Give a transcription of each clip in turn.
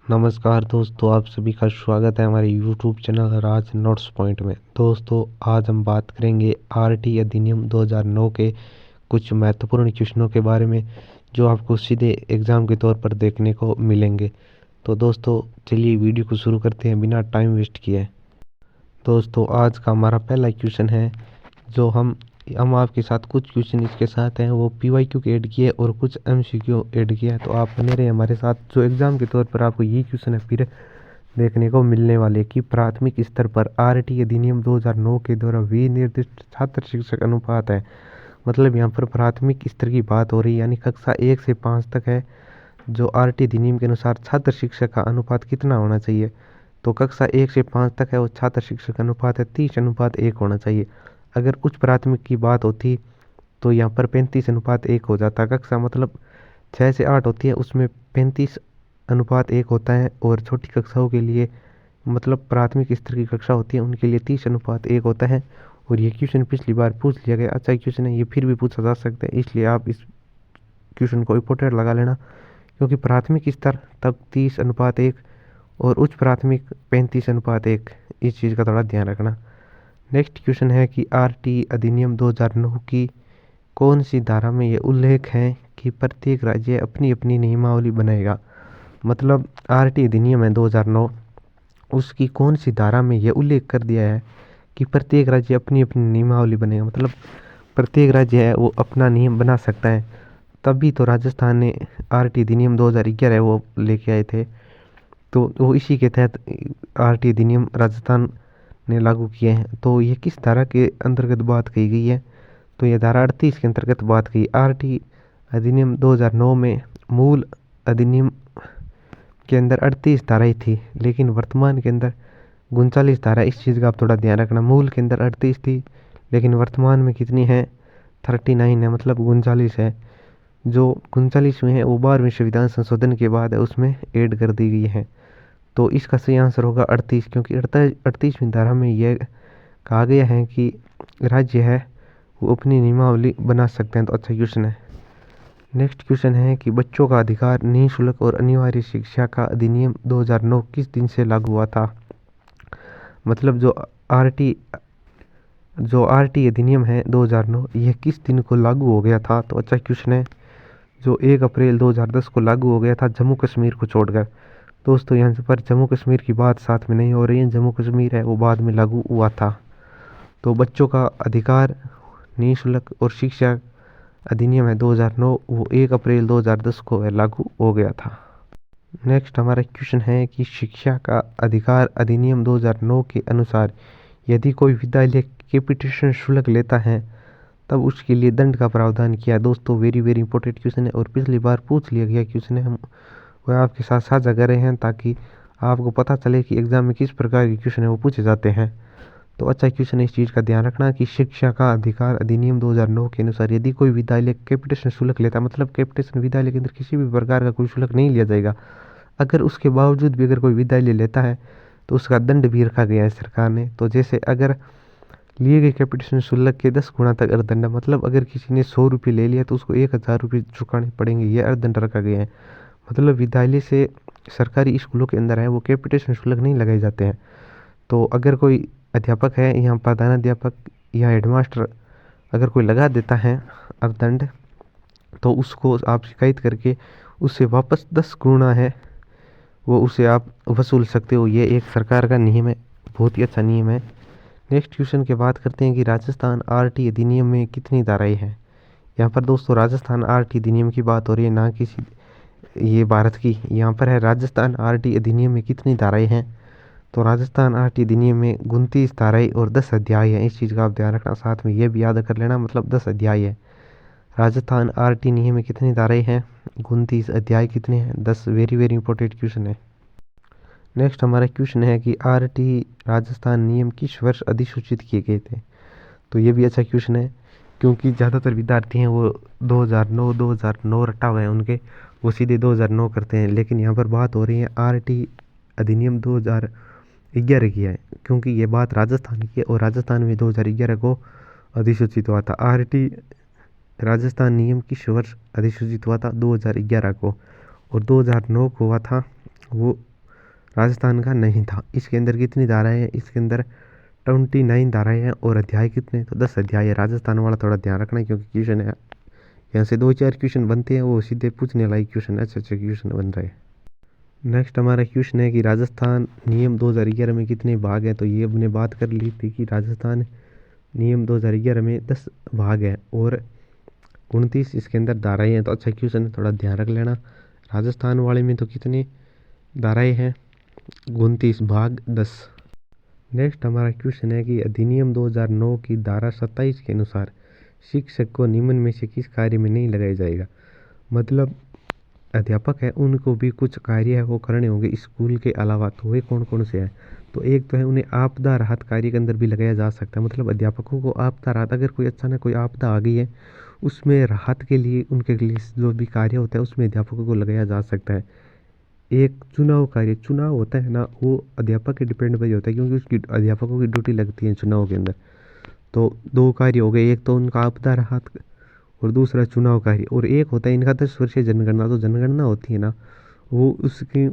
नमस्कार दोस्तों, आप सभी का स्वागत है हमारे YouTube चैनल राज नोट्स पॉइंट में। दोस्तों, आज हम बात करेंगे आरटी अधिनियम 2009 के कुछ महत्वपूर्ण क्वेश्चनों के बारे में जो आपको सीधे एग्ज़ाम के तौर पर देखने को मिलेंगे। तो दोस्तों, चलिए वीडियो को शुरू करते हैं बिना टाइम वेस्ट किए। दोस्तों, आज का हमारा पहला क्वेश्चन है जो हम आपके साथ कुछ क्वेश्चन इसके साथ हैं वो पीवाईक्यू के ऐड किए और कुछ एमसीक्यू ऐड किया है। तो आप बने रहे हमारे साथ, जो एग्ज़ाम के तौर पर आपको ये क्वेश्चन है फिर देखने को मिलने वाले कि प्राथमिक स्तर पर आरटी अधिनियम 2009 के द्वारा विनिर्दिष्ट छात्र शिक्षक अनुपात है। मतलब यहाँ पर प्राथमिक स्तर की बात हो रही है, यानी कक्षा 1 से 5 तक है। जो आरटी अधिनियम के अनुसार छात्र शिक्षक का अनुपात कितना होना चाहिए, तो कक्षा 1 से 5 तक है वो छात्र शिक्षक अनुपात है 30:1 होना चाहिए। अगर उच्च प्राथमिक की बात होती तो यहाँ पर 35:1 हो जाता। कक्षा मतलब 6 से 8 होती है, उसमें 35:1 होता है। और छोटी कक्षाओं के लिए मतलब प्राथमिक स्तर की कक्षा होती है उनके लिए 30:1 होता है। और ये क्वेश्चन पिछली बार पूछ लिया गया, अच्छा क्वेश्चन है, ये फिर भी पूछा जा सकता है, इसलिए आप इस क्वेश्चन को इंपोर्टेंट लगा लेना। क्योंकि प्राथमिक स्तर तब 30:1 और उच्च प्राथमिक 35:1, इस चीज़ का थोड़ा ध्यान रखना। नेक्स्ट क्वेश्चन है कि आरटी अधिनियम 2009 की कौन सी धारा में यह उल्लेख है कि प्रत्येक राज्य अपनी अपनी नियमावली बनाएगा। मतलब आरटी अधिनियम है 2009, उसकी कौन सी धारा में यह उल्लेख कर दिया है कि प्रत्येक राज्य अपनी अपनी नियमावली बनेगा। मतलब प्रत्येक राज्य है वो अपना नियम बना सकता है। तभी तो राजस्थान ने आरटी अधिनियम 2011 वो लेके आए थे, तो वो इसी के तहत आरटी अधिनियम राजस्थान ने लागू किए हैं। तो ये किस धारा के अंतर्गत बात कही गई है, तो ये धारा 38 के अंतर्गत बात की। आरटी अधिनियम 2009 में मूल अधिनियम के अंदर 38 धाराएं थी, लेकिन वर्तमान के अंदर 39 धारा। इस चीज़ का आप थोड़ा ध्यान रखना, मूल के अंदर 38 थी लेकिन वर्तमान में कितनी है, 39 है, मतलब 39 है। जो 39 में है वो 12वें संविधान संशोधन के बाद है, उसमें ऐड कर दी गई है। तो इसका सही आंसर होगा 38, क्योंकि 38वीं धारा में यह कहा गया है कि राज्य है वो अपनी नियमावली बना सकते हैं। तो अच्छा क्वेश्चन है। नेक्स्ट क्वेश्चन है कि बच्चों का अधिकार निःशुल्क और अनिवार्य शिक्षा का अधिनियम 2009 किस दिन से लागू हुआ था। मतलब आरटी जो आरटी अधिनियम है 2009 यह किस दिन को लागू हो गया था, तो अच्छा क्वेश्चन है। जो 1 अप्रैल 2010 को लागू हो गया था, जम्मू कश्मीर को छोड़कर। दोस्तों, यहाँ पर जम्मू कश्मीर की बात साथ में नहीं हो रही है, जम्मू कश्मीर है वो बाद में लागू हुआ था। तो बच्चों का अधिकार निःशुल्क और शिक्षा अधिनियम है 2009, वो 1 अप्रैल 2010 को लागू हो गया था। नेक्स्ट हमारा क्वेश्चन है कि शिक्षा का अधिकार अधिनियम 2009 के अनुसार यदि कोई विद्यालय कैपिटेशन शुल्क लेता है तब उसके लिए दंड का प्रावधान किया। दोस्तों, वेरी वेरी इंपॉर्टेंट क्वेश्चन है और पिछली बार पूछ लिया गया क्वेश्चन है, हम वह आपके साथ साझा कर रहे हैं ताकि आपको पता चले कि एग्जाम में किस प्रकार के क्वेश्चन है वो पूछे जाते हैं। तो अच्छा क्वेश्चन है, इस चीज़ का ध्यान रखना कि शिक्षा का अधिकार अधिनियम 2009 के अनुसार यदि कोई विद्यालय कैपिटेशन शुल्क लेता, मतलब कैपिटेशन विद्यालय के अंदर किसी भी प्रकार का कोई शुल्क नहीं लिया जाएगा, अगर उसके बावजूद भी अगर कोई विद्यालय लेता है तो उसका दंड भी रखा गया है सरकार ने। तो जैसे अगर लिए गए कैपिटेशन शुल्क के 10 गुना तक अर्थदंड, मतलब अगर किसी ने 100 रुपये ले लिया तो उसको 1000 रुपये चुकाने पड़ेंगे, ये अर्थदंड रखा गया है। मतलब विद्यालय से सरकारी स्कूलों के अंदर है वो कैपिटेशन शुल्क नहीं लगाए जाते हैं। तो अगर कोई अध्यापक है या प्रधानाध्यापक या हेडमास्टर अगर कोई लगा देता है अर्थदंड, तो उसको आप शिकायत करके उससे वापस 10 गुना है वो उसे आप वसूल सकते हो। ये एक सरकार का नियम है, बहुत ही अच्छा नियम है। नेक्स्ट क्वेश्चन की बात करते हैं कि राजस्थान आरटी अधिनियम में कितनी धाराएं हैं। यहाँ पर दोस्तों राजस्थान आरटी अधिनियम की बात हो रही है, ना कि ये भारत की। यहाँ पर है राजस्थान आरटी अधिनियम में कितनी धाराएं हैं, तो राजस्थान आरटी अधिनियम में 29 धाराएं और 10 अध्याय हैं। इस चीज़ का आप ध्यान रखना, साथ में ये भी याद कर लेना, मतलब 10 अध्याय है। राजस्थान आरटी नियम में कितनी धाराएं हैं, 29, अध्याय कितने हैं, 10। वेरी वेरी इंपॉर्टेंट क्वेश्चन है। नेक्स्ट हमारा क्वेश्चन है कि आरटी राजस्थान नियम किस वर्ष अधिसूचित किए गए थे। तो ये भी अच्छा क्वेश्चन है, क्योंकि ज़्यादातर विद्यार्थी हैं वो 2009 रटा हुआ है उनके, वो सीधे 2009 करते हैं। लेकिन यहाँ पर बात हो रही है आरटी अधिनियम 2011 की है, क्योंकि ये बात राजस्थान की है और राजस्थान में 2011 को अधिसूचित हुआ था। आरटी राजस्थान नियम किस वर्ष अधिसूचित हुआ था, 2011 को। और 2009 को हुआ था वो राजस्थान का नहीं था। इसके अंदर कितनी धाराएं हैं? इसके अंदर 29 धाराएं हैं। और अध्याय कितने? तो 10 अध्याय है। राजस्थान वाला थोड़ा ध्यान रखना है, क्योंकि क्वेश्चन है यहाँ से 2-4 क्वेश्चन बनते हैं, वो सीधे पूछने लायक क्वेश्चन, अच्छे अच्छे क्वेश्चन बन रहे हैं। नेक्स्ट हमारा क्वेश्चन है कि राजस्थान नियम 2011 में कितने भाग हैं? तो ये हमने बात कर ली थी कि राजस्थान नियम 2011 में 10 भाग हैं और 29 इसके अंदर धाराएं हैं। तो अच्छा क्वेश्चन है, थोड़ा ध्यान रख लेना। राजस्थान वाले में तो कितनी धाराएं हैं? 29 भाग 10। नेक्स्ट हमारा क्वेश्चन है कि अधिनियम 2009 की धारा 27 के अनुसार शिक्षक को निम्न में से किस कार्य में नहीं लगाया जाएगा? मतलब अध्यापक है उनको भी कुछ कार्य है वो करने होंगे स्कूल के अलावा। तो वे कौन कौन से हैं? तो एक तो है उन्हें आपदा राहत कार्य के अंदर भी लगाया जा सकता है। मतलब अध्यापकों को आपदा राहत, अगर कोई अचानक कोई आपदा आ गई है उसमें राहत के लिए उनके लिए जो भी कार्य होता है उसमें अध्यापकों को लगाया जा सकता है। एक चुनाव कार्य, चुनाव होता है ना, वो अध्यापक के डिपेंड पर होता है, क्योंकि उसकी अध्यापकों की ड्यूटी लगती है चुनाव के अंदर। तो 2 कार्य हो गए, एक तो उनका आपदा राहत और दूसरा चुनाव कार्य। और एक होता है इनका 10 वर्षीय जनगणना। तो जनगणना होती है ना, वो उसकी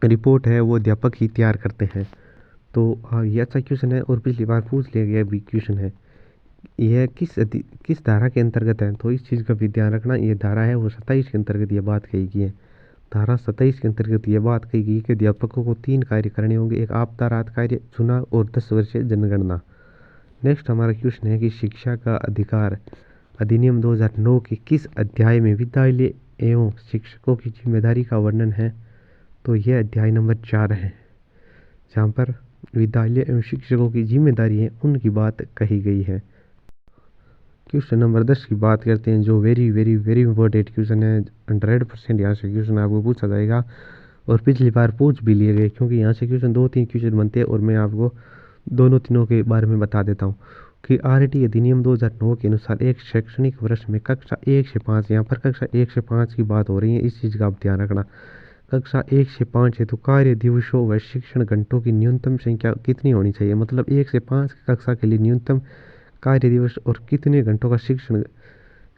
रिपोर्ट है वो अध्यापक ही तैयार करते हैं। तो हाँ, ये अच्छा क्वेश्चन है और पिछली बार पूछ लिया गया भी क्वेश्चन है। यह किस धारा के अंतर्गत है? तो इस चीज़ का भी ध्यान रखना। ये धारा है वो 27 के अंतर्गत ये बात कही गई है। धारा 27 के अंतर्गत ये बात कही गई कि अध्यापकों को 3 कार्य करने होंगे, एक आपदा राहत कार्य, चुनाव और 10 वर्षीय जनगणना। नेक्स्ट हमारा क्वेश्चन है कि शिक्षा का अधिकार अधिनियम 2009 के किस अध्याय में विद्यालय एवं शिक्षकों की जिम्मेदारी का वर्णन है? तो यह अध्याय नंबर 4 है, जहाँ पर विद्यालय एवं शिक्षकों की जिम्मेदारी है उनकी बात कही गई है। क्वेश्चन नंबर 10 की बात करते हैं, जो very very very important question है। 100% यहाँ से क्वेश्चन आपको पूछा जाएगा और पिछली बार पूछ भी लिए गए, क्योंकि यहाँ से क्वेश्चन 2-3 क्वेश्चन बनते हैं और मैं आपको दोनों तीनों के बारे में बता देता हूँ कि आरटी अधिनियम 2009 के अनुसार एक शैक्षणिक वर्ष में कक्षा 1 से 5, यहाँ पर कक्षा 1 से 5 की बात हो रही है, इस चीज़ का आप ध्यान रखना। कक्षा 1 से 5 है तो कार्य दिवसों व शिक्षण घंटों की न्यूनतम संख्या कितनी होनी चाहिए? मतलब 1 से 5 की कक्षा के लिए न्यूनतम कार्य दिवस और कितने घंटों का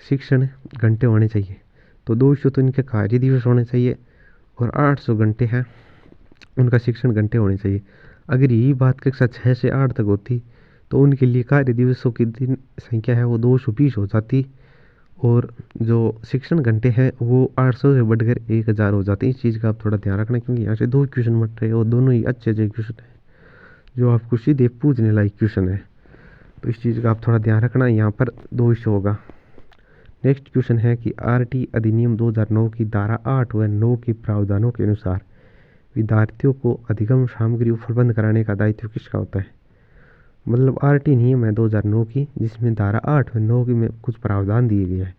शिक्षण घंटे होने चाहिए? तो 200 तो इनके कार्य दिवस होने चाहिए और 800 घंटे हैं उनका शिक्षण घंटे होने चाहिए। अगर यही बात कक्षा 6 से 8 तक होती तो उनके लिए कार्य दिवसों की दिन संख्या है वो 220 हो जाती और जो शिक्षण घंटे हैं वो 800 से बढ़कर 1000 हो जाते हैं। इस चीज़ का आप थोड़ा ध्यान रखना, क्योंकि यहाँ से 2 क्वेश्चन बन रहे हैं और दोनों ही अच्छे अच्छे क्वेश्चन हैं जो आपको सीधे पूछने लायक क्वेश्चन है। तो इस चीज़ का आप थोड़ा ध्यान रखना, यहाँ पर 2 इशू होगा। नेक्स्ट क्वेश्चन है कि आरटी अधिनियम 2009 की धारा 8 व 9 के प्रावधानों के अनुसार विद्यार्थियों को अधिगम सामग्री उपलब्ध कराने का दायित्व किसका होता है? मतलब आरटी नियम है 2009 की, जिसमें धारा 8 व 9 की में कुछ प्रावधान दिए गए हैं,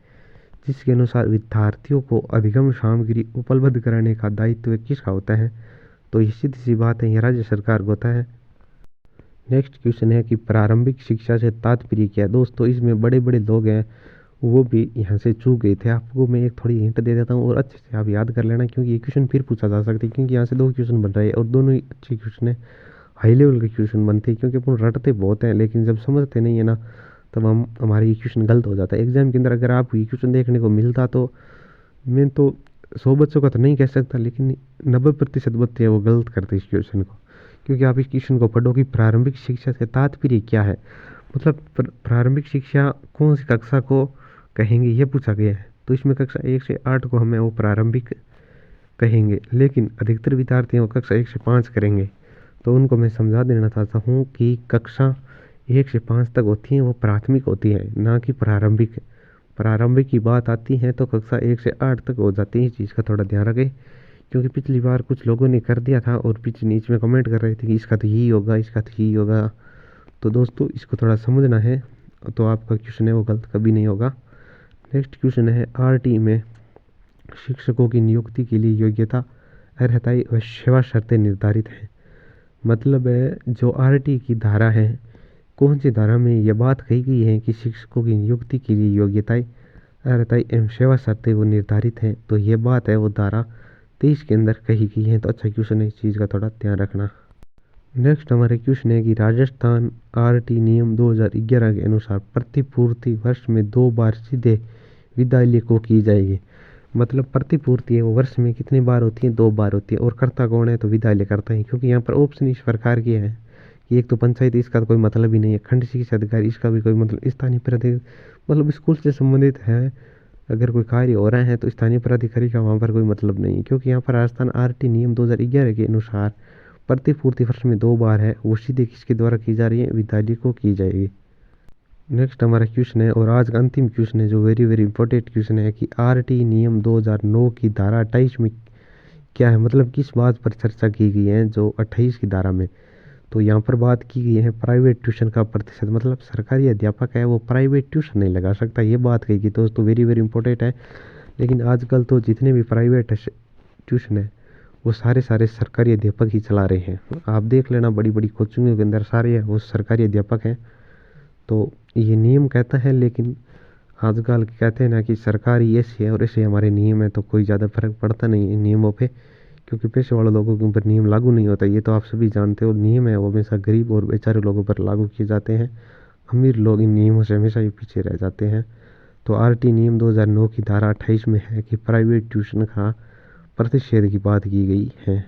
जिसके अनुसार विद्यार्थियों को अधिगम सामग्री उपलब्ध कराने का दायित्व किसका होता है? तो ये सीधी सी बात है, ये राज्य सरकार को होता है। नेक्स्ट क्वेश्चन है कि प्रारंभिक शिक्षा से तात्पर्य क्या है? दोस्तों इसमें बड़े बड़े लोग हैं वो भी यहाँ से चूक गए थे। आपको मैं एक थोड़ी हिंट दे देता हूँ और अच्छे से आप याद कर लेना, क्योंकि ये क्वेश्चन फिर पूछा जा सकता है, क्योंकि यहाँ से 2 क्वेश्चन बन रहे हैं और दोनों ही अच्छे क्वेश्चन है, हाई लेवल के क्वेश्चन बनते हैं। क्योंकि अपन रटते बहुत हैं लेकिन जब समझते नहीं है ना तब हमारे ये क्वेश्चन गलत हो जाता है। एग्जाम के अंदर अगर आपको ये क्वेश्चन देखने को मिलता तो मैं तो 100 बच्चों का तो नहीं कह सकता, लेकिन 90% बच्चे वो गलत करते इस क्वेश्चन को। क्योंकि आप इस क्वेश्चन को पढ़ो कि प्रारंभिक शिक्षा से तात्पर्य क्या है, मतलब प्रारंभिक शिक्षा कौन सी कक्षा को कहेंगे ये पूछा गया है। तो इसमें कक्षा 1 से 8 को हमें वो प्रारंभिक कहेंगे, लेकिन अधिकतर विद्यार्थी वो कक्षा 1 से 5 करेंगे। तो उनको मैं समझा देना चाहता हूँ कि कक्षा 1 से 5 तक होती है वो प्राथमिक होती है, ना कि प्रारंभिक। प्रारंभिक की बात आती है तो कक्षा 1 से 8 तक हो जाती है। इस चीज़ का थोड़ा ध्यान रखें, क्योंकि पिछली बार कुछ लोगों ने कर दिया था और नीचे में कमेंट कर रहे थे कि इसका तो यही होगा, इसका तो यही होगा। तो दोस्तों इसको थोड़ा समझना है, तो आपका क्वेश्चन है वो गलत कभी नहीं होगा। नेक्स्ट क्वेश्चन है आरटी में शिक्षकों की नियुक्ति के लिए योग्यता, अर्हता व सेवा शर्तें निर्धारित हैं। मतलब है जो आरटी की धारा है, कौन सी धारा में यह बात कही गई है कि शिक्षकों की नियुक्ति के लिए योग्यताएं, अर्हताएं एवं सेवा शर्तें वो निर्धारित हैं? तो ये बात है वो धारा 23 के अंदर कही गई है। तो अच्छा क्वेश्चन है, इस चीज़ का थोड़ा ध्यान रखना। नेक्स्ट हमारे क्वेश्चन है कि राजस्थान आरटी नियम 2011 के अनुसार प्रतिपूर्ति वर्ष में 2 बार सीधे विद्यालय को की जाएगी। मतलब प्रतिपूर्ति है वो वर्ष में कितनी बार होती है, 2 बार होती है। और करता कौन है, तो विद्यालय करता है, क्योंकि यहाँ पर ऑप्शन इस प्रकार के हैं कि एक तो पंचायत, इसका तो कोई मतलब ही नहीं है। खंड शिक्षा अधिकारी, इसका भी कोई मतलब। स्थानीय प्राधिकारी मतलब स्कूल से संबंधित है, अगर कोई कार्य हो रहा है तो स्थानीय प्राधिकारी का वहाँ पर कोई मतलब नहीं है, क्योंकि यहाँ पर राजस्थान आरटी नियम 2011 के अनुसार प्रतिपूर्ति वर्ष में 2 बार है, वो सीधे किसके द्वारा की जा रही है, विद्यालय को की जाएगी। नेक्स्ट हमारा क्वेश्चन है, और आज का अंतिम क्वेश्चन है जो वेरी वेरी इंपॉर्टेंट क्वेश्चन है कि आरटी नियम 2009 की धारा 28 में क्या है, मतलब किस बात पर चर्चा की गई है जो 28 की धारा में। तो यहाँ पर बात की गई है प्राइवेट ट्यूशन का प्रतिशत, मतलब सरकारी अध्यापक है वो प्राइवेट ट्यूशन नहीं लगा सकता, ये बात कही गई दोस्तों, वेरी वेरी इंपॉर्टेंट है। लेकिन आजकल तो जितने भी प्राइवेट ट्यूशन है वो सारे सारे सरकारी अध्यापक ही चला रहे हैं। आप देख लेना बड़ी बड़ी कोचिंगों के अंदर सारे हैं वो सरकारी अध्यापक हैं। तो ये नियम कहता है, लेकिन आजकल कहते हैं ना कि सरकारी ऐसी है और ऐसे हमारे नियम है, तो कोई ज़्यादा फर्क पड़ता नहीं है नियमों पे, क्योंकि पैसे वाले लोगों के ऊपर नियम लागू नहीं होता, ये तो आप सभी जानते हो। नियम है वो हमेशा गरीब और बेचारे लोगों पर लागू किए जाते हैं, अमीर लोग इन नियमों से हमेशा ही पीछे रह जाते हैं। तो आरटी नियम 2009 की धारा 28 में है कि प्राइवेट ट्यूशन का प्रतिषेध की बात की गई है।